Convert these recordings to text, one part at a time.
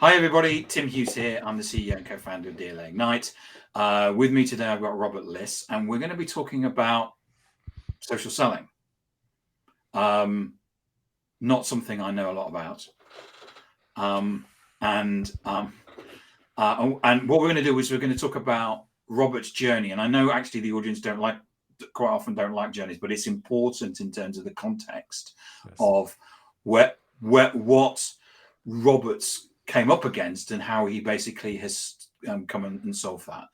Hi, everybody. Tim Hughes here. I'm the CEO and co-founder of DLA Ignite. With me today, I've got Robert Lis, and we're going to be talking about social selling. Not something I know a lot about. And what we're going to do is we're going to talk about Robert's journey. And I know actually the audience quite often don't like journeys, but it's important in terms of the context of what Robert's came up against and how he basically has come and solved that.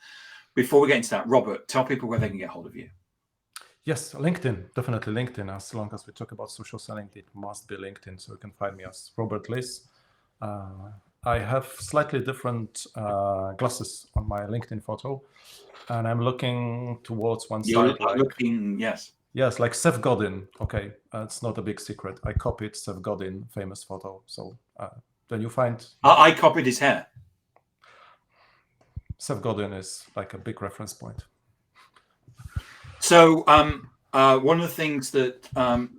Before we get into that, Robert, tell people where they can get hold of you. Yes, LinkedIn, definitely LinkedIn. As long as we talk about social selling, it must be LinkedIn. So you can find me as Robert Lis. I have slightly different glasses on my LinkedIn photo, and I'm looking towards one side. Yes, like Seth Godin. Okay, it's not a big secret. I copied Seth Godin famous photo. So then you find... I copied his hair. Seth Godin is like a big reference point. So one of the things that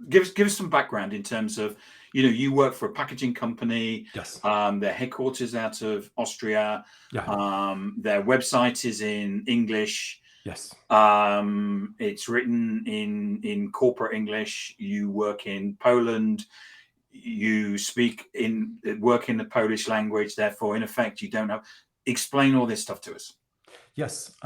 give us some background in terms of, you work for a packaging company. Yes. Their headquarters out of Austria. Yeah. Their website is in English. Yes. It's written in corporate English. You work in Poland. You work in the Polish language. Therefore, in effect, you don't have. Explain all this stuff to us. Yes.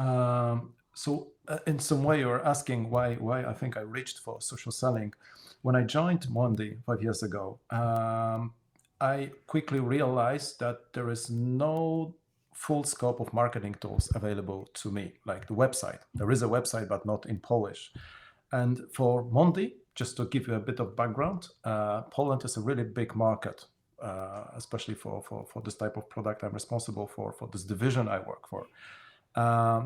So in some way, you're asking why I think I reached for social selling. When I joined Mondi 5 years ago, I quickly realized that there is no full scope of marketing tools available to me, like the website. There is a website, but not in Polish. And for Mondi, just to give you a bit of background, Poland is a really big market, especially for this type of product I'm responsible for this division I work for.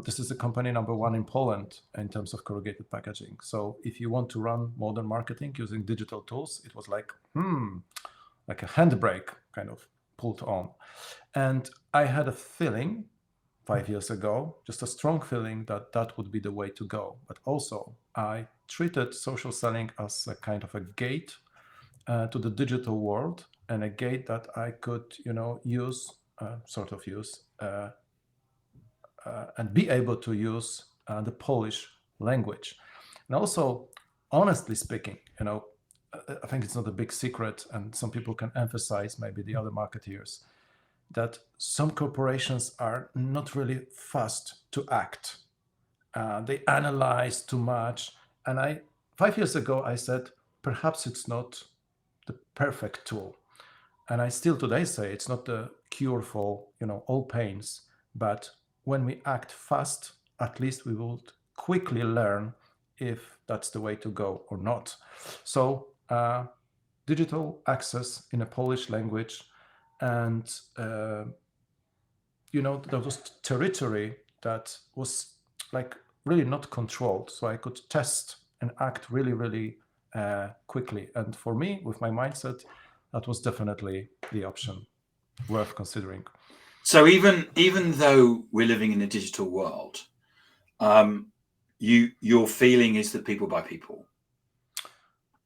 This is the company number one in Poland in terms of corrugated packaging. So if you want to run modern marketing using digital tools, it was like a handbrake kind of pulled on. And I had a feeling 5 years ago, just a strong feeling that would be the way to go. But also I treated social selling as a kind of a gate to the digital world, and a gate that I could, use and be able to use the Polish language. And also, honestly speaking, I think it's not a big secret, and some people can emphasize, maybe the other marketeers, that some corporations are not really fast to act. They analyze too much. And 5 years ago, I said, perhaps it's not the perfect tool. And I still today say it's not the cure for, all pains, but when we act fast, at least we will quickly learn if that's the way to go or not. So digital access in a Polish language, and there was territory that was like really not controlled. So I could test and act really, really quickly. And for me, with my mindset, that was definitely the option worth considering. So even though we're living in a digital world, your feeling is that people buy people.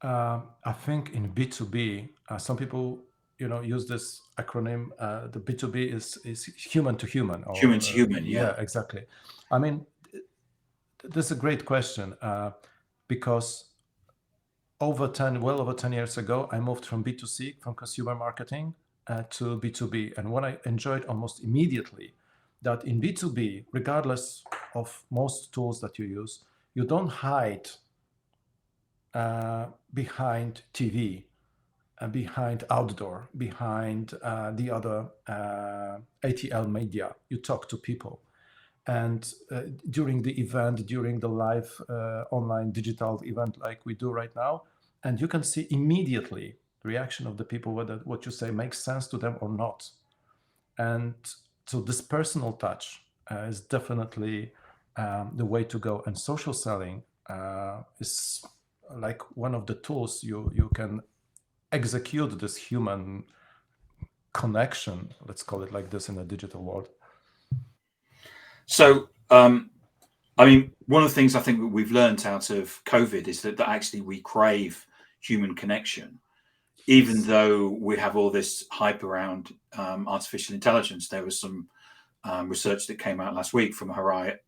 I think in B2B, some people use this acronym. The B2B is human to human. Or, human to human, yeah. Yeah, exactly. I mean, this is a great question because well over 10 years ago, I moved from B2C, from consumer marketing, to B2B. And what I enjoyed almost immediately, that in B2B, regardless of most tools that you use, you don't hide behind TV, behind outdoor, behind the other ATL media. You talk to people. And during the event, during the live online digital event like we do right now, and you can see immediately the reaction of the people, whether what you say makes sense to them or not. And so this personal touch is definitely the way to go. And social selling is like one of the tools you can execute this human connection, let's call it like this, in a digital world. So, one of the things I think that we've learned out of COVID is that actually we crave human connection. even though we have all this hype around artificial intelligence, there was some research that came out last week from Ohio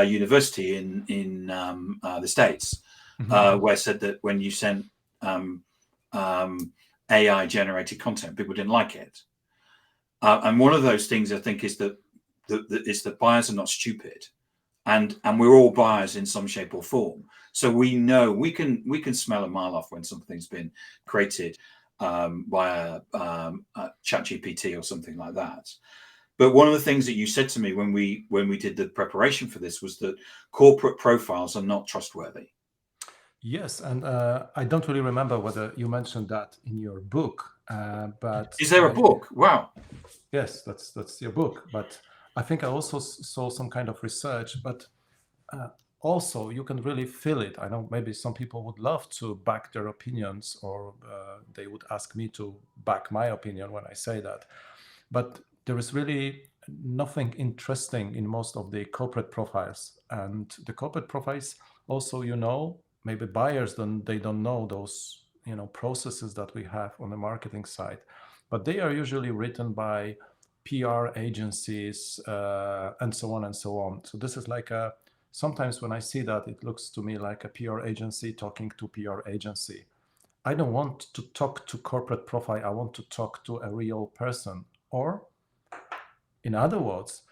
University in the States, where it said that when you sent AI generated content, people didn't like it. And one of those things I think is that buyers are not stupid, and we're all buyers in some shape or form. So we know we can smell a mile off when something's been created by a ChatGPT or something like that. But one of the things that you said to me when we did the preparation for this was that corporate profiles are not trustworthy. Yes, and I don't really remember whether you mentioned that in your book, but is there a book? Wow. Yes, that's your book. But I think I also saw some kind of research, but also you can really feel it. I know maybe some people would love to back their opinions, or they would ask me to back my opinion when I say that. But there is really nothing interesting in most of the corporate profiles. And the corporate profiles also, maybe buyers they don't know those processes that we have on the marketing side, but they are usually written by PR agencies and so on and so on. So this is like sometimes when I see that, it looks to me like a PR agency talking to PR agency. I don't want to talk to corporate profile. I want to talk to a real person. Or in other words,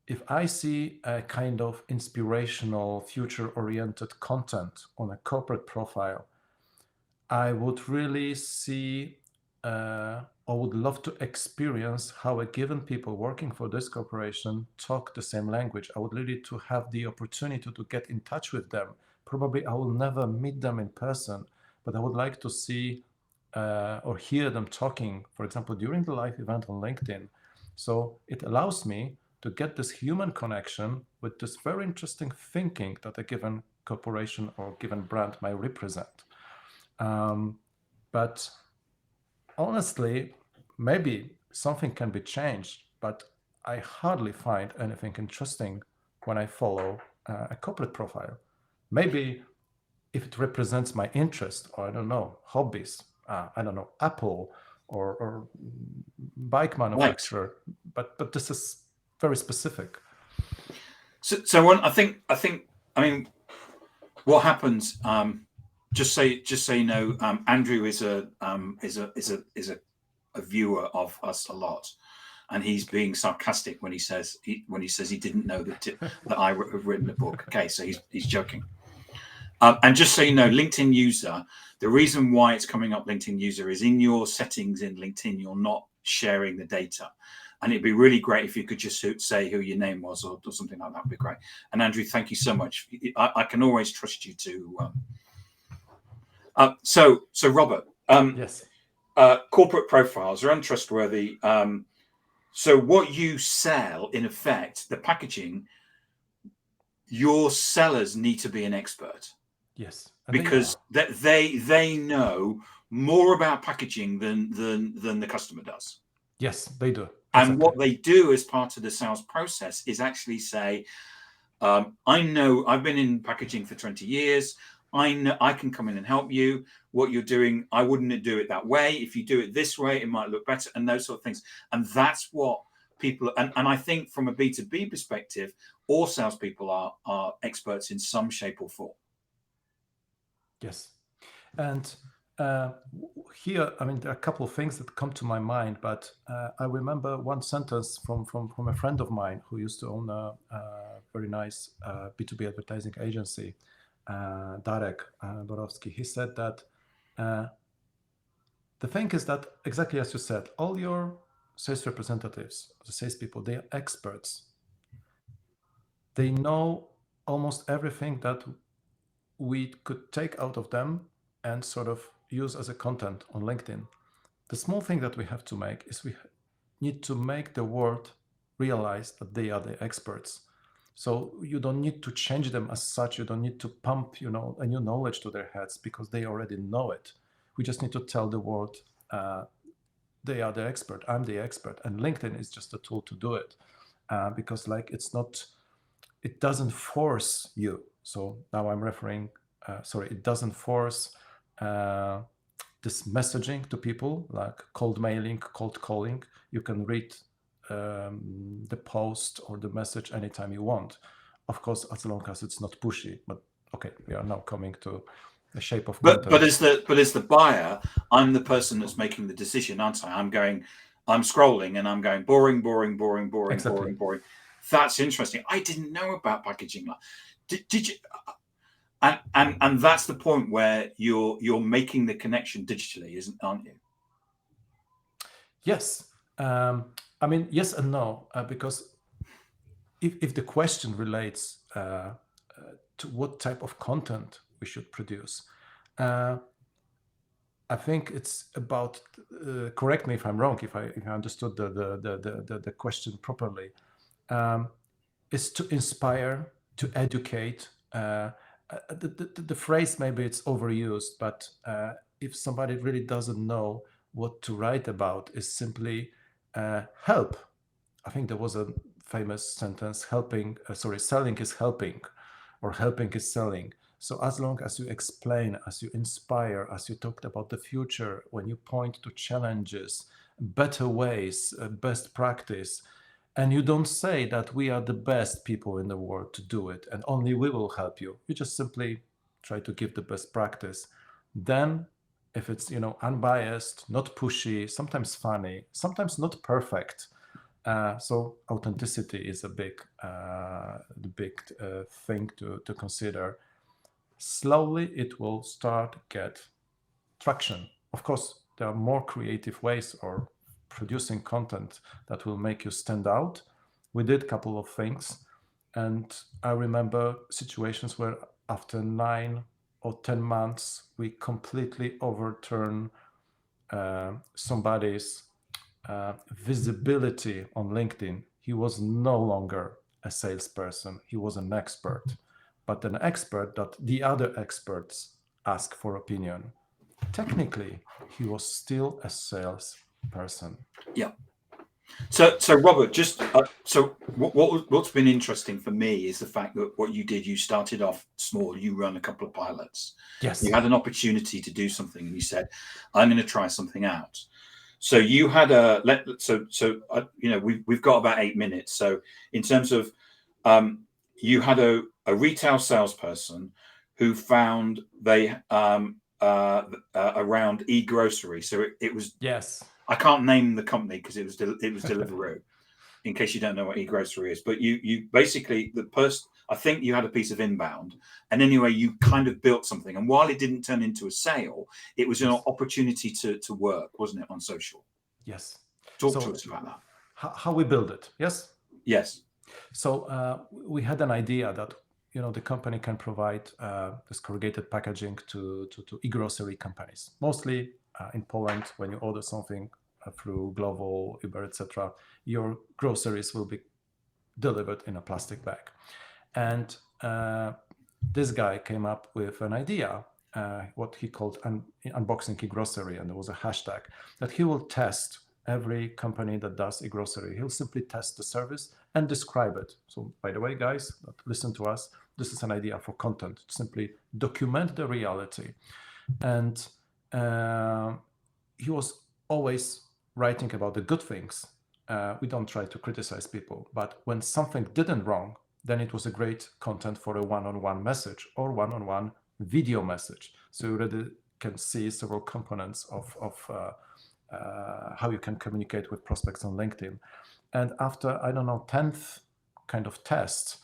if I see a kind of inspirational, future-oriented content on a corporate profile, I would really see or would love to experience how a given people working for this corporation talk the same language. I would really to have the opportunity to get in touch with them. Probably I will never meet them in person, but I would like to see or hear them talking, for example, during the live event on LinkedIn. So it allows me to get this human connection with this very interesting thinking that a given corporation or given brand might represent. But honestly, maybe something can be changed, but I hardly find anything interesting when I follow a corporate profile. Maybe if it represents my interest, or I don't know, hobbies, I don't know, Apple or bike manufacturer, right. but this is very specific. So when I mean, what happens? Just so you know, Andrew is a viewer of us a lot, and he's being sarcastic when he says he didn't know that I have written a book. Okay, so he's joking. And just so you know, LinkedIn user, the reason why it's coming up LinkedIn user is in your settings in LinkedIn, you're not sharing the data. And it'd be really great if you could just say who your name was or something like that. Would be great. And Andrew, thank you so much. I can always trust you to. So Robert, yes. Corporate profiles are untrustworthy. So what you sell, in effect, the packaging, your sellers need to be an expert. Yes, because they know more about packaging than the customer does. Yes, they do. Exactly. And what they do as part of the sales process is actually say, I know I've been in packaging for 20 years. I know I can come in and help you. What you're doing, I wouldn't do it that way. If you do it this way, it might look better, and those sort of things. And that's what people, and I think from a B2B perspective, all salespeople are experts in some shape or form. Yes. And here, I mean, there are a couple of things that come to my mind, but I remember one sentence from a friend of mine who used to own a very nice B2B advertising agency, Darek Borowski. He said that the thing is that, exactly as you said, all your sales representatives, the salespeople, they are experts. They know almost everything that we could take out of them and sort of use as a content on LinkedIn. The small thing that we have to make is we need to make the world realize that they are the experts. So you don't need to change them as such. You don't need to pump, a new knowledge to their heads because they already know it. We just need to tell the world they are the expert. I'm the expert, and LinkedIn is just a tool to do it because it doesn't force you. So now I'm referring it doesn't force this messaging to people like cold mailing, cold calling. You can read the post or the message anytime you want. Of course, as long as it's not pushy. But okay, we are now coming to the shape of content. But as the buyer, I'm the person that's making the decision, aren't I? I'm scrolling and I'm going boring, boring, boring, boring, Exactly. boring, boring. That's interesting. I didn't know about packaging. Did you? And that's the point where you're making the connection digitally, aren't you? Yes. I mean, yes and no, because if the question relates to what type of content we should produce, I think it's about. Correct me if I'm wrong. If I understood the question properly, is to inspire, to educate. The phrase maybe it's overused, but if somebody really doesn't know what to write about, is simply help. I think there was a famous sentence: selling is helping, or helping is selling. So as long as you explain, as you inspire, as you talked about the future, when you point to challenges, better ways, best practice, and you don't say that we are the best people in the world to do it and only we will help you. You just simply try to give the best practice. Then if it's, unbiased, not pushy, sometimes funny, sometimes not perfect. So authenticity is a big thing to consider. Slowly it will start get traction. Of course, there are more creative ways or producing content that will make you stand out. We did a couple of things, and I remember situations where after 9 or 10 months, we completely overturn somebody's visibility on LinkedIn. He was no longer a salesperson, he was an expert, but an expert that the other experts ask for opinion. Technically, he was still a salesperson. Yeah. So Robert, just what's been interesting for me is the fact that what you did, you started off small. You run a couple of pilots. Yes. You had an opportunity to do something, and you said, "I'm going to try something out." So you had we've got about 8 minutes. So in terms of, you had a retail salesperson who found they around e-grocery. So it was. Yes. I can't name the company because it was Deliveroo, in case you don't know what e-grocery is. But you basically, I think you had a piece of inbound, and anyway, you kind of built something. And while it didn't turn into a sale, it was an opportunity to work, wasn't it, on social? Yes. Talk to us about that. How we build it? Yes. Yes. So we had an idea that the company can provide this corrugated packaging to e-grocery companies, mostly in Poland. When you order something through Glovo, Uber, etc., your groceries will be delivered in a plastic bag. And this guy came up with an idea, what he called unboxing e-grocery, and there was a hashtag that he will test every company that does e-grocery. He'll simply test the service and describe it. So by the way, guys, listen to us. This is an idea for content. Simply document the reality. And he was always writing about the good things. We don't try to criticize people, but when something didn't wrong, then it was a great content for a one-on-one message or one-on-one video message. So you already can see several components of how you can communicate with prospects on LinkedIn. And after, 10th kind of test,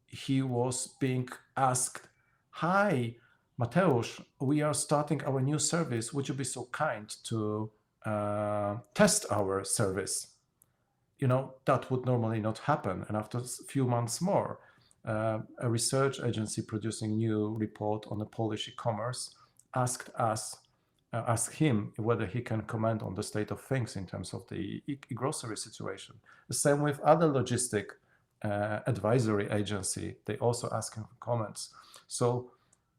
he was being asked, "Hi, Mateusz, we are starting our new service. Would you be so kind to test our service?" That would normally not happen. And after a few months more, a research agency producing new report on the Polish e-commerce asked him whether he can comment on the state of things in terms of the e-grocery situation. The same with other logistic advisory agency. They also ask him for comments. So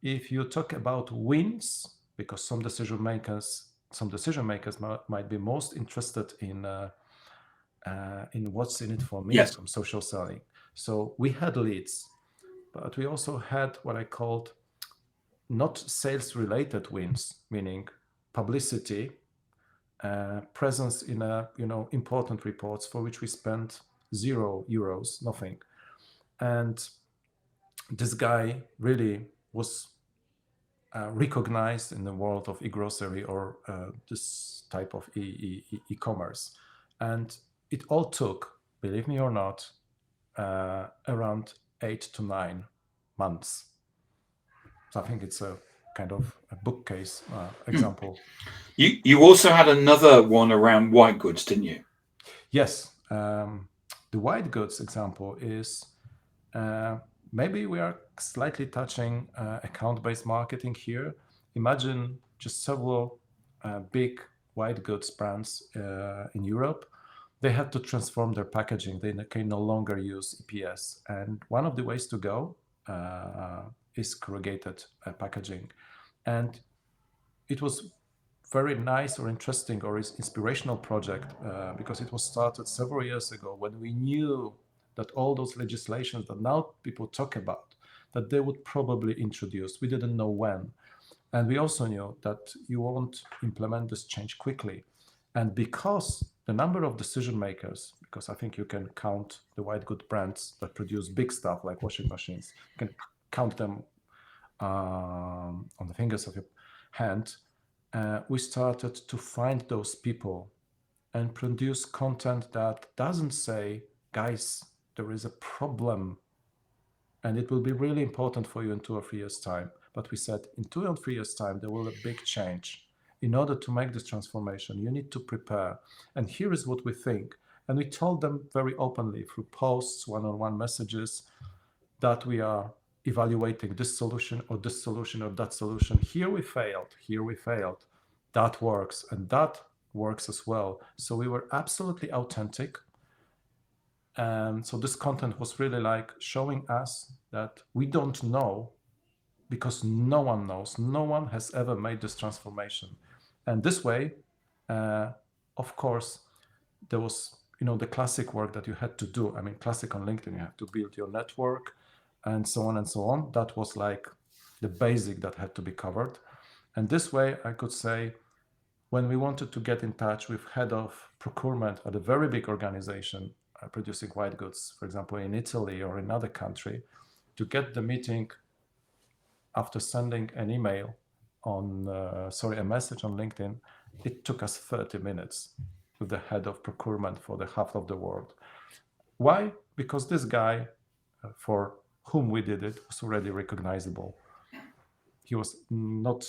if you talk about wins, because some decision makers might be most interested in what's in it for me from social selling. So we had leads, but we also had what I called not sales-related wins, meaning publicity, presence in important reports for which we spent €0, nothing. And this guy really was recognized in the world of e-grocery or this type of e-commerce. And it all took, believe me or not, around 8 to 9 months. So I think it's a kind of a bookcase example. You also had another one around white goods, didn't you? Yes. The white goods example is maybe we are slightly touching account-based marketing here. Imagine just several big white goods brands in Europe. They had to transform their packaging. They can no longer use EPS. And one of the ways to go is corrugated packaging. And it was very nice or interesting or inspirational project because it was started several years ago when we knew that all those legislations that now people talk about, that they would probably introduce. We didn't know when. And we also knew that you won't implement this change quickly. And because the number of decision makers, because I think you can count the white good brands that produce big stuff like washing machines, you can count them on the fingers of your hand. We started to find those people and produce content that doesn't say, guys, there is a problem and it will be really important for you in 2 or 3 years' time. But we said in 2 or 3 years' time, there will be a big change. In order to make this transformation, you need to prepare. And here is what we think. And we told them very openly through posts, one-on-one messages, that we are evaluating this solution or that solution. Here we failed. That works, and that works as well. So we were absolutely authentic. And so this content was really like showing us that we don't know because no one knows. No one has ever made this transformation. And this way, of course, there was, the classic work that you had to do. I mean, classic on LinkedIn, you have to build your network and so on and so on. That was like the basic that had to be covered. And this way, I could say, when we wanted to get in touch with head of procurement at a very big organization producing white goods, for example, in Italy or in another country, to get the meeting after sending an email a message on LinkedIn, it took us 30 minutes with the head of procurement for the half of the world. Why? Because this guy, for whom we did it, was already recognizable. He was not,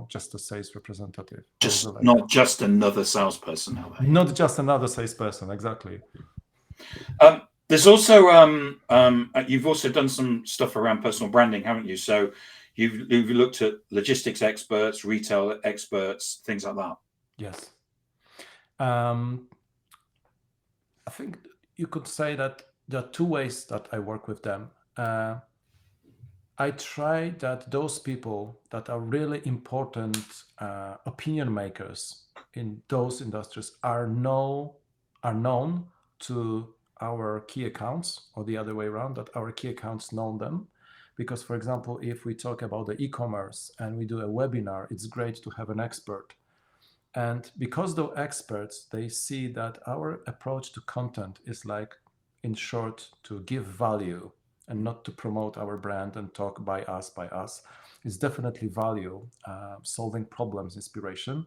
just a sales representative. Not just another salesperson. Not just another salesperson, exactly. There's also you've also done some stuff around personal branding, haven't you? So you've looked at logistics experts, retail experts, things like that. Yes. I think you could say that there are 2 ways that I work with them. I try that those people that are really important opinion makers in those industries are known to our key accounts, or the other way around, that our key accounts know them. Because, for example, if we talk about the e-commerce and we do a webinar, it's great to have an expert. And because those experts, they see that our approach to content is like, in short, to give value and not to promote our brand and talk by us. It's definitely value, solving problems, inspiration.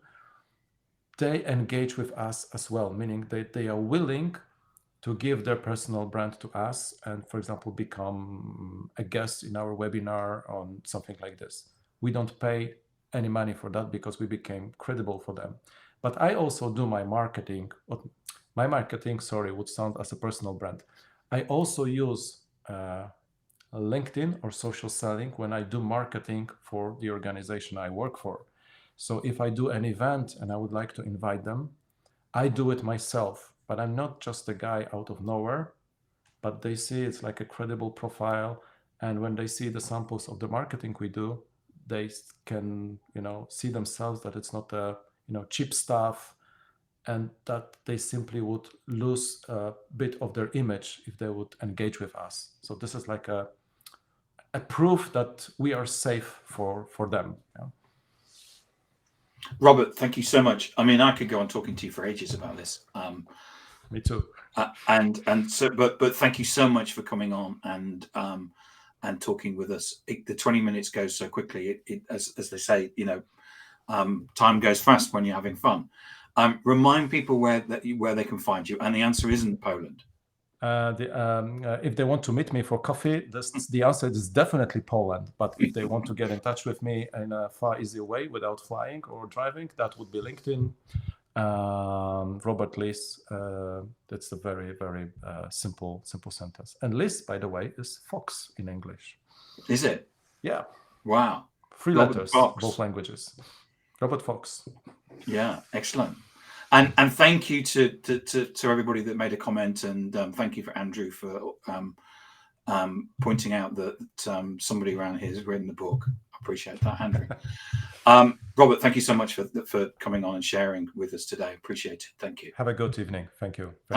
They engage with us as well, meaning that they are willing to give their personal brand to us and, for example, become a guest in our webinar on something like this. We don't pay any money for that because we became credible for them. But I also do my marketing. My marketing, would sound as a personal brand. I also use LinkedIn or social selling when I do marketing for the organization I work for. So if I do an event and I would like to invite them, I do it myself. But I'm not just a guy out of nowhere, but they see it's like a credible profile. And when they see the samples of the marketing we do, they can, see themselves that it's not a, cheap stuff, and that they simply would lose a bit of their image if they would engage with us. So this is like a a proof that we are safe for them. Yeah. Robert, thank you so much. I mean, I could go on talking to you for ages about this. Me too. And so, but thank you so much for coming on and talking with us. The 20 minutes goes so quickly. As they say, you know, time goes fast when you're having fun. Remind people where they can find you, and the answer isn't Poland. If they want to meet me for coffee, the answer is definitely Poland. But if they want to get in touch with me in a far easier way without flying or driving, that would be LinkedIn. Robert Lis. That's a very, very simple sentence. And Lis, by the way, is fox in English. Is it? Yeah. Wow. 3 letters, both languages. Robert Fox. Yeah, excellent. And thank you to everybody that made a comment, and thank you for Andrew for pointing out that somebody around here has written the book. I appreciate that, Andrew. Robert, thank you so much for coming on and sharing with us today. Appreciate it. Thank you. Have a good evening. Thank you. Thank you.